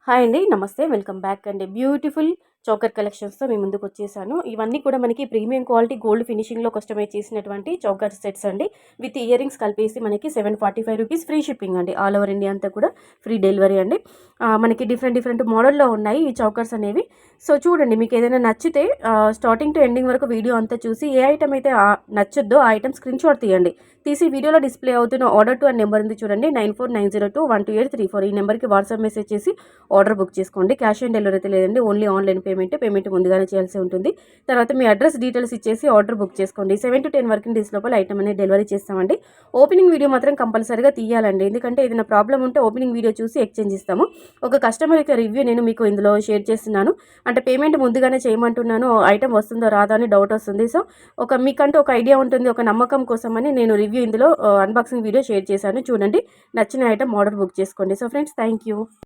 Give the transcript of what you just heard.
Hi అండి. నమస్తే. Welcome back అండి. బ్యూటిఫుల్ చోకర్ కలెక్షన్స్‌తో మీ ముందుకొచ్చేసాను. ఇవన్నీ కూడా మనకి ప్రీమియం క్వాలిటీ గోల్డ్ ఫినిషింగ్‌లో కస్టమైజ్ చేసినటువంటి చోకర్ సెట్స్ అండి. విత్ ఇయర్ రింగ్స్ కలిపేసి మనకి ₹745 ఫ్రీ షిప్పింగ్ అండి. ఆల్ ఓవర్ ఇండియా అంతా కూడా ఫ్రీ డెలివరీ అండి. మనకి డిఫరెంట్ మోడల్‌లో ఉన్నాయి ఈ చోకర్స్ అనేవి. సో చూడండి, మీకు ఏదైనా నచ్చితే స్టార్టింగ్ టు ఎండింగ్ వరకు వీడియో అంతా చూసి ఏ ఐటెమ్ అయితే నచ్చుద్దో ఆ ఐటెమ్ స్క్రీన్‌షాట్ తీయండి. తీసి వీడియోలో డిస్‌ప్లే అవుతున్న ఆర్డర్ టు అని నెంబర్ ఉంది చూడండి, 9490212834. ఈ నెంబర్‌కి వాట్సాప్ మెసేజ్ చేసి ఆర్డర్ బుక్ చేసుకోండి. క్యాష్ ఆన్ డెలివరీ అయితే లేదండి, ఓన్లీ ఆన్లైన్ పేమెంట్ ముందుగానే చేయాల్సి ఉంటుంది. తర్వాత మీ అడ్రస్ డీటెయిల్స్ ఇచ్చేసి ఆర్డర్ బుక్ చేసుకోండి. 7 to 10 వర్కింగ్ డేస్ లోపల ఐటమ్ అనేది డెలివరీ చేస్తామండి. ఓపెనింగ్ వీడియో మాత్రం కంపల్సరీగా తీయాలండి, ఎందుకంటే ఏదైనా ప్రాబ్లం ఉంటే ఓపెనింగ్ వీడియో చూసి ఎక్స్చేంజ్ ఇస్తాము. ఒక కస్టమర్ యొక్క రివ్యూ నేను మీకు ఇందులో షేర్ చేస్తున్నాను. అంటే పేమెంట్ ముందుగానే చేయమంటున్నాను, ఐటమ్ వస్తుందో రాదా అని డౌట్ వస్తుంది. సో మీకంటూ ఒక ఐడియా ఉంటుంది, ఒక నమ్మకం కోసమని నేను రివ్యూ ఇందులో అన్బాక్సింగ్ వీడియో షేర్ చేశాను. చూడండి, నచ్చిన ఐటమ్ ఆర్డర్ బుక్ చేసుకోండి. So friends, thank you.